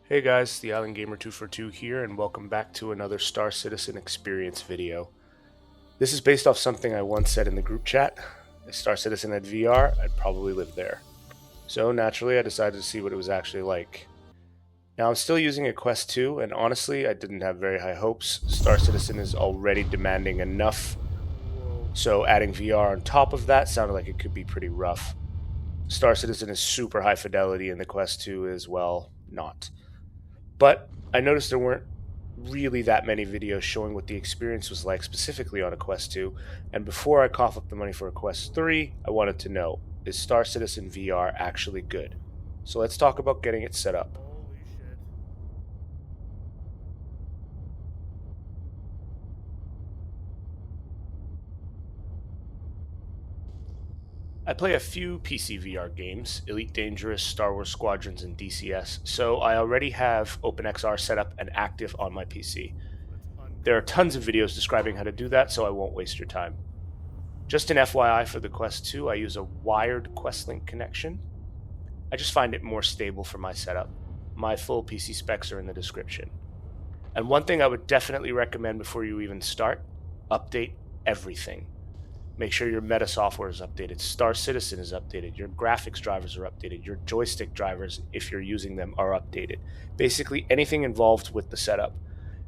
Hey guys, the Island Gamer 242 here, and welcome back to another Star Citizen Experience video. This is based off something I once said in the group chat. If Star Citizen had VR, I'd probably live there. So naturally, I decided to see what it was actually like. Now I'm still using a Quest 2, and honestly, I didn't have very high hopes. Star Citizen is already demanding enough, so adding VR on top of that sounded like it could be pretty rough. Star Citizen is super high fidelity, and the Quest 2 is, well, not. But I noticed there weren't really that many videos showing what the experience was like specifically on a Quest 2, and before I cough up the money for a Quest 3, I wanted to know, is Star Citizen VR actually good? So let's talk about getting it set up. Holy shit. I play a few PC VR games, Elite Dangerous, Star Wars Squadrons, and DCS, so I already have OpenXR set up and active on my PC. There are tons of videos describing how to do that, so I won't waste your time. Just an FYI for the Quest 2, I use a wired Questlink connection. I just find it more stable for my setup. My full PC specs are in the description. And one thing I would definitely recommend before you even start, update everything. Make sure your meta software is updated, Star Citizen is updated, your graphics drivers are updated, your joystick drivers, if you're using them, are updated. Basically anything involved with the setup.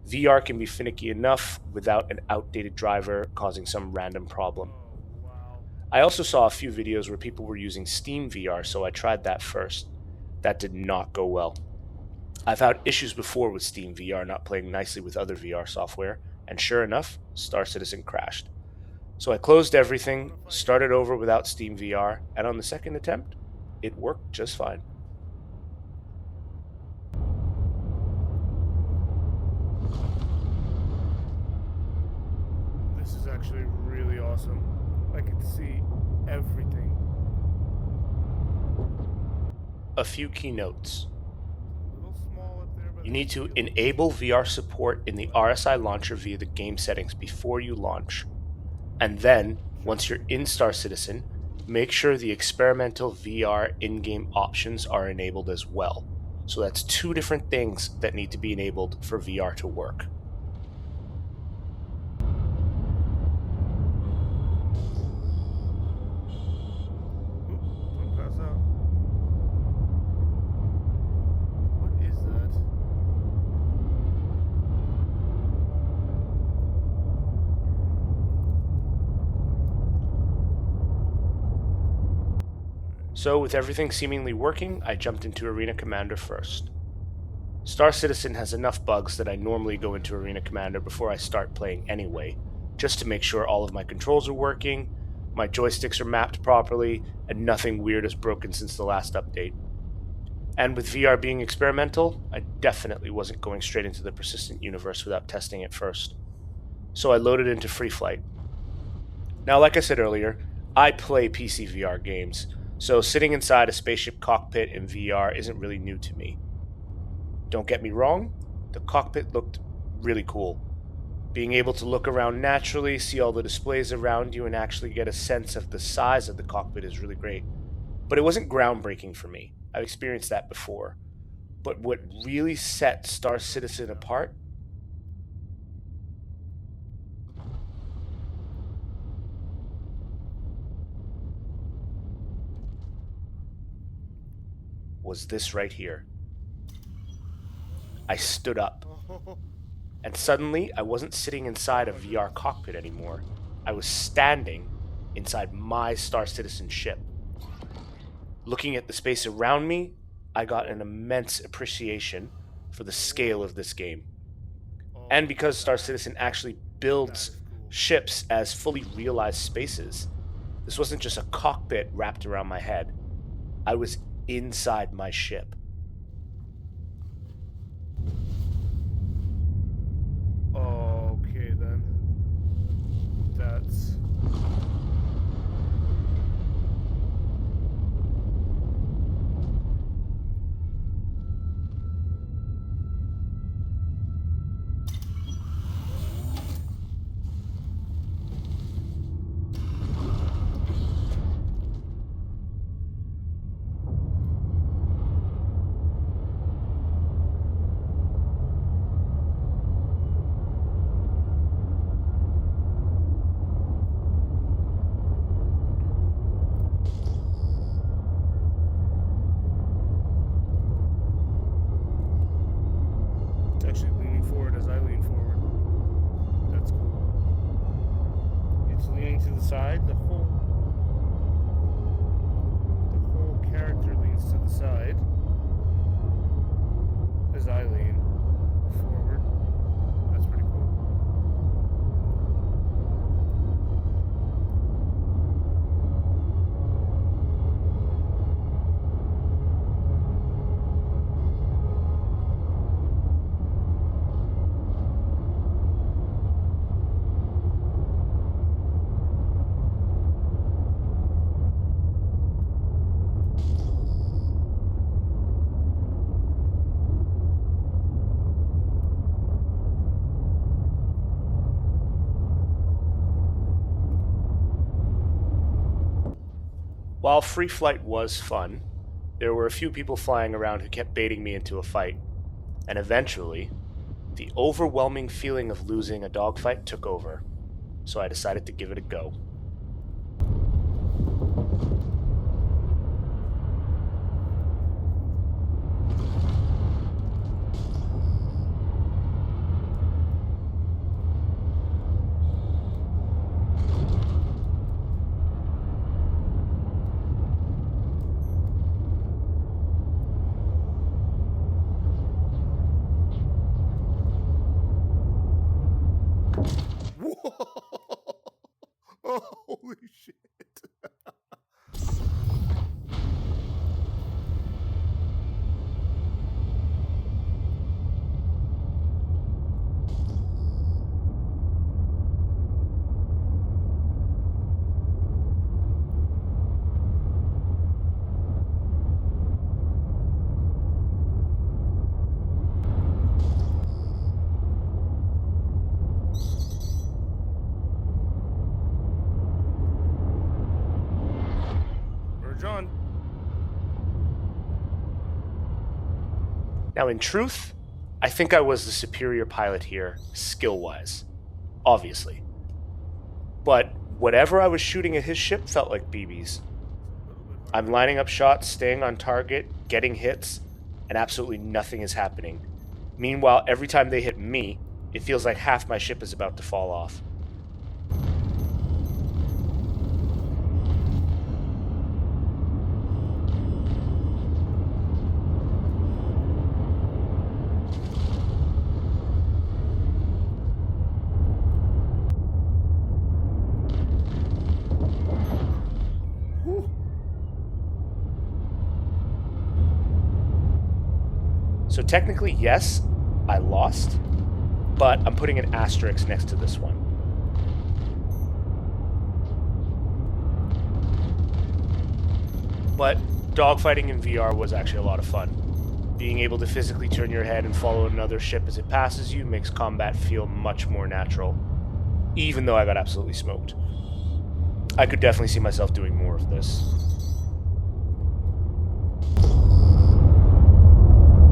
VR can be finicky enough without an outdated driver causing some random problem. Oh, wow. I also saw a few videos where people were using Steam VR, so I tried that first. That did not go well. I've had issues before with Steam VR not playing nicely with other VR software, and sure enough, Star Citizen crashed. So I closed everything, started over without Steam VR, and on the second attempt, it worked just fine. This is actually really awesome. I can see everything. A few key notes. A little small up there, but You need to enable VR support in the RSI launcher via the game settings before you launch. And then, once you're in Star Citizen, make sure the experimental VR in-game options are enabled as well. So that's two different things that need to be enabled for VR to work. Don't pass out. What is that? So with everything seemingly working, I jumped into Arena Commander first. Star Citizen has enough bugs that I normally go into Arena Commander before I start playing anyway, just to make sure all of my controls are working, my joysticks are mapped properly, and nothing weird is broken since the last update. And with VR being experimental, I definitely wasn't going straight into the persistent universe without testing it first. So I loaded into Free Flight. Now, like I said earlier, I play PC VR games, so sitting inside a spaceship cockpit in VR isn't really new to me. Don't get me wrong, the cockpit looked really cool. Being able to look around naturally, see all the displays around you, and actually get a sense of the size of the cockpit is really great. But it wasn't groundbreaking for me. I've experienced that before. But what really set Star Citizen apart was this right here. I stood up, Oh, and suddenly I wasn't sitting inside a VR cockpit anymore. I was standing inside my Star Citizen ship. Looking at the space around me, I got an immense appreciation for the scale of this game. And because Star Citizen actually builds ships as fully realized spaces, this wasn't just a cockpit wrapped around my head. I was inside my ship. okay then. That's... forward as I lean forward. That's cool. It's leaning to the side. The whole character leans to the side as I lean forward. That's pretty cool. While free flight was fun, there were a few people flying around who kept baiting me into a fight, and eventually, the overwhelming feeling of losing a dogfight took over, so I decided to give it a go. Oh, holy shit. John. Now, in truth, I think I was the superior pilot here, skill-wise. Obviously. But whatever I was shooting at his ship felt like BBs. I'm lining up shots, staying on target, getting hits, and absolutely nothing is happening. Meanwhile, every time they hit me, it feels like half my ship is about to fall off. So technically, yes, I lost, but I'm putting an asterisk next to this one. But dogfighting in VR was actually a lot of fun. Being able to physically turn your head and follow another ship as it passes you makes combat feel much more natural, even though I got absolutely smoked. I could definitely see myself doing more of this.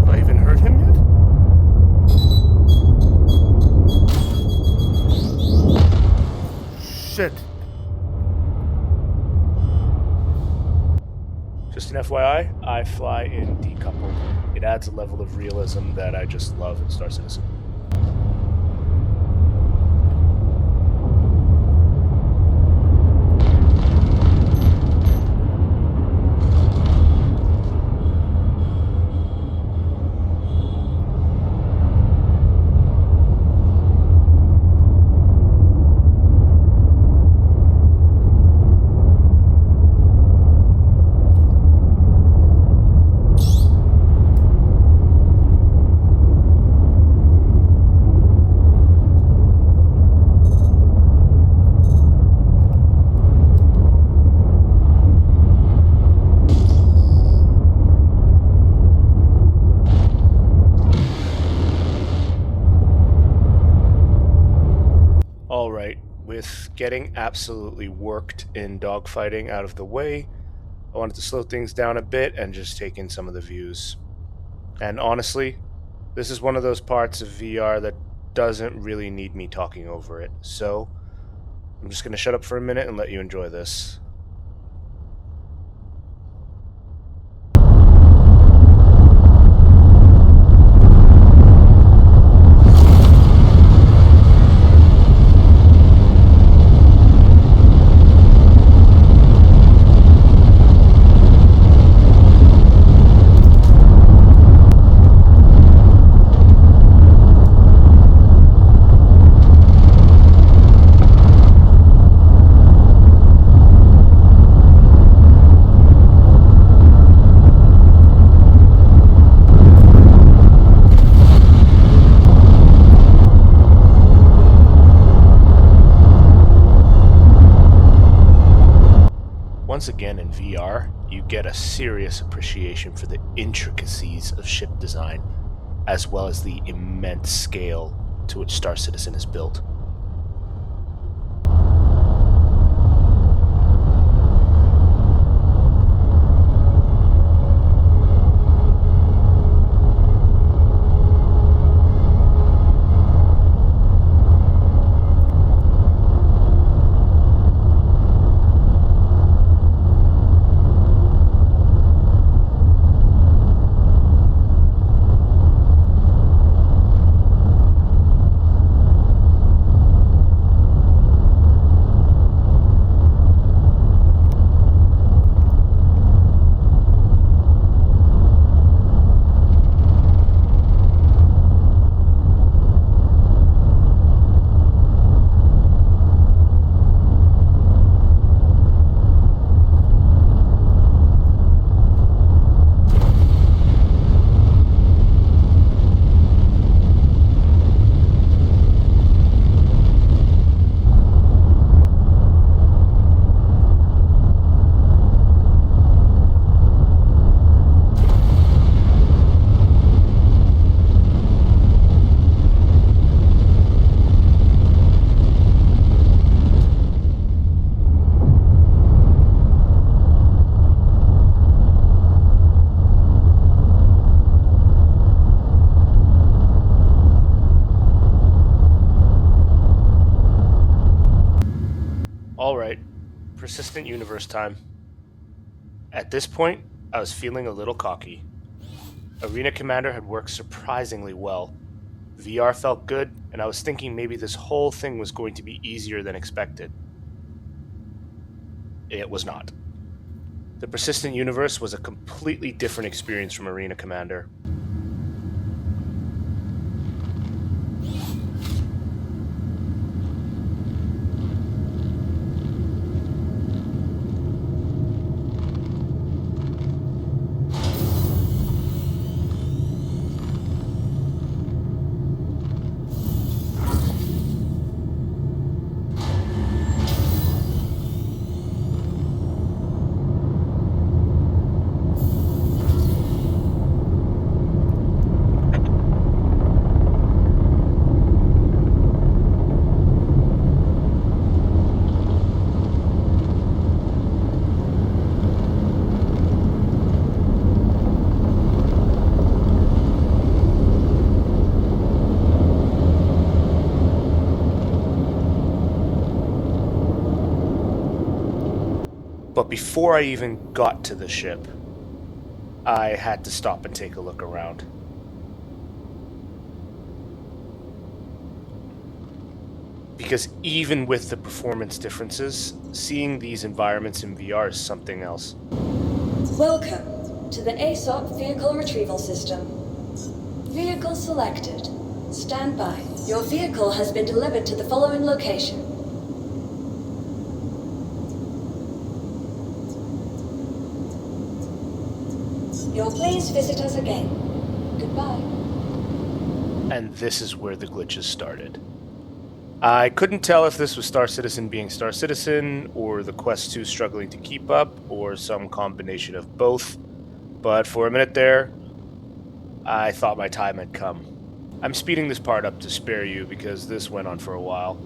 Have I even hurt him yet? Shit. Just an FYI, I fly in decoupled. It adds a level of realism that I just love in Star Citizen. Alright, with getting absolutely worked in dogfighting out of the way, I wanted to slow things down a bit and just take in some of the views. And honestly, this is one of those parts of VR that doesn't really need me talking over it, so I'm just going to shut up for a minute and let you enjoy this. once again in VR, you get a serious appreciation for the intricacies of ship design, as well as the immense scale to which Star Citizen is built. Alright, persistent universe time. At this point, I was feeling a little cocky. Arena Commander had worked surprisingly well. VR felt good, and I was thinking maybe this whole thing was going to be easier than expected. It was not. The persistent universe was a completely different experience from Arena Commander. But before I even got to the ship, I had to stop and take a look around. Because even with the performance differences, seeing these environments in VR is something else. Welcome to the ASOP Vehicle Retrieval System. Vehicle selected. Stand by. Your vehicle has been delivered to the following location. You'll please visit us again. Goodbye. And this is where the glitches started. I couldn't tell if this was Star Citizen being Star Citizen, or the Quest 2 struggling to keep up, or some combination of both. But for a minute there, I thought my time had come. I'm speeding this part up to spare you because this went on for a while.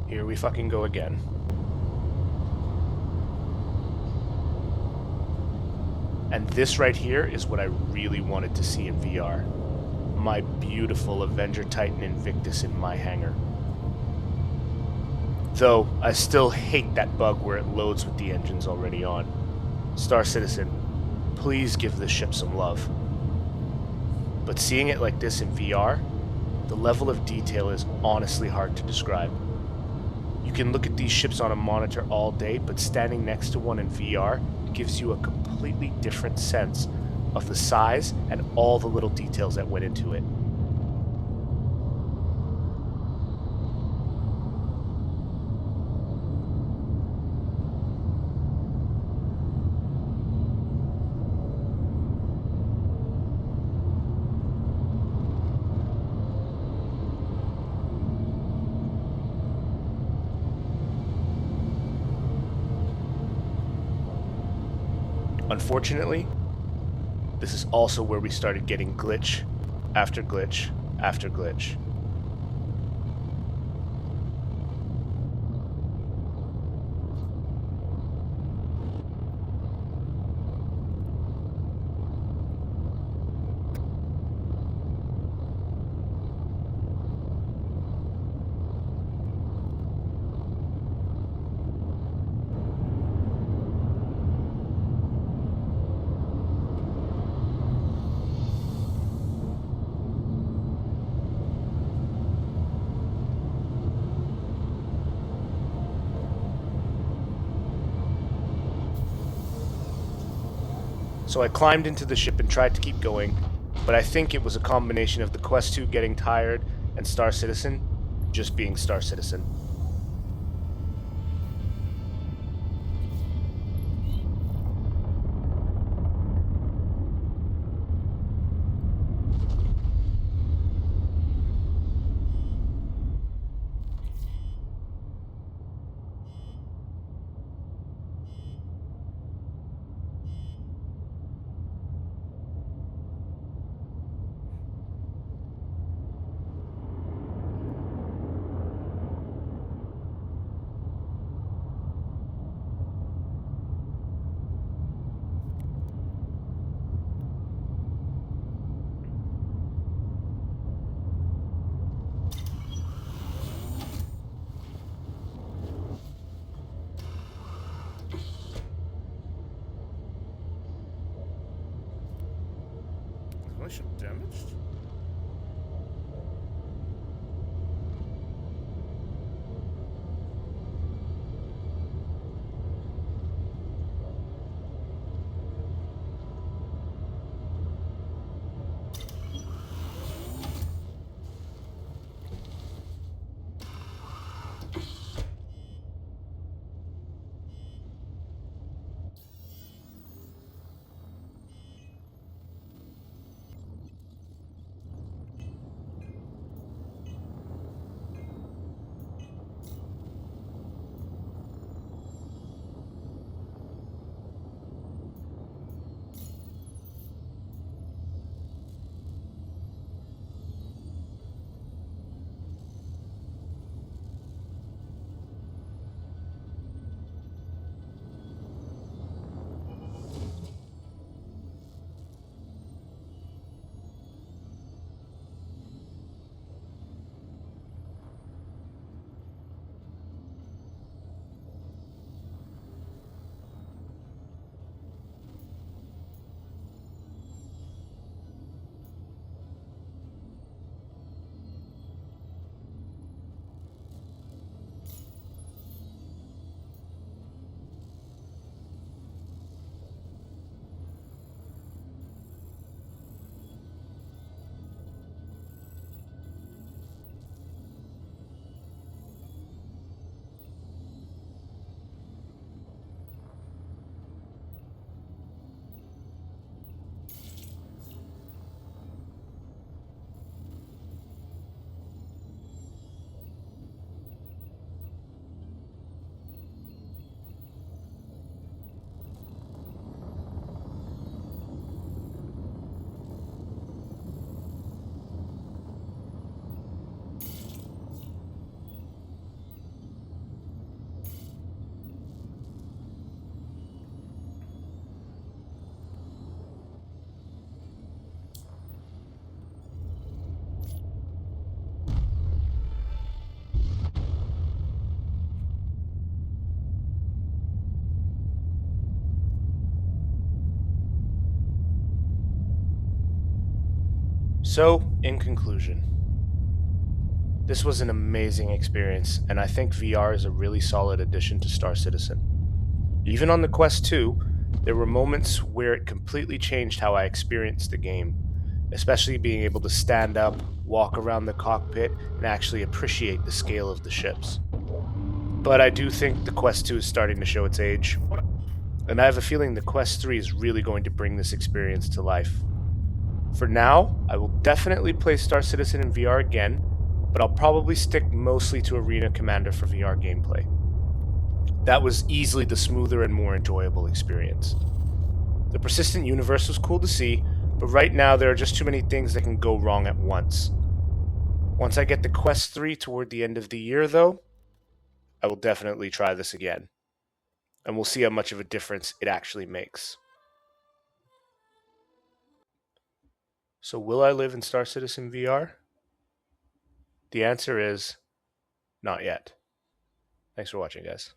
Here we fucking go again. And this right here is what I really wanted to see in VR. My beautiful Avenger Titan Invictus in my hangar. Though, I still hate that bug where it loads with the engines already on. Star Citizen, please give this ship some love. But seeing it like this in VR, the level of detail is honestly hard to describe. You can look at these ships on a monitor all day, but standing next to one in VR gives you a completely different sense of the size and all the little details that went into it. Unfortunately, this is also where we started getting glitch after glitch after glitch. So I climbed into the ship and tried to keep going, but I think it was a combination of the Quest 2 getting tired and Star Citizen just being Star Citizen. Is my ship damaged? So, in conclusion, this was an amazing experience, and I think VR is a really solid addition to Star Citizen. Even on the Quest 2, there were moments where it completely changed how I experienced the game, especially being able to stand up, walk around the cockpit, and actually appreciate the scale of the ships. But I do think the Quest 2 is starting to show its age, and I have a feeling the Quest 3 is really going to bring this experience to life. For now, I will definitely play Star Citizen in VR again, but I'll probably stick mostly to Arena Commander for VR gameplay. That was easily the smoother and more enjoyable experience. The persistent universe was cool to see, but right now there are just too many things that can go wrong at once. Once I get the Quest 3 toward the end of the year, though, I will definitely try this again. And we'll see how much of a difference it actually makes. So will I live in Star Citizen VR? The answer is not yet. Thanks for watching, guys.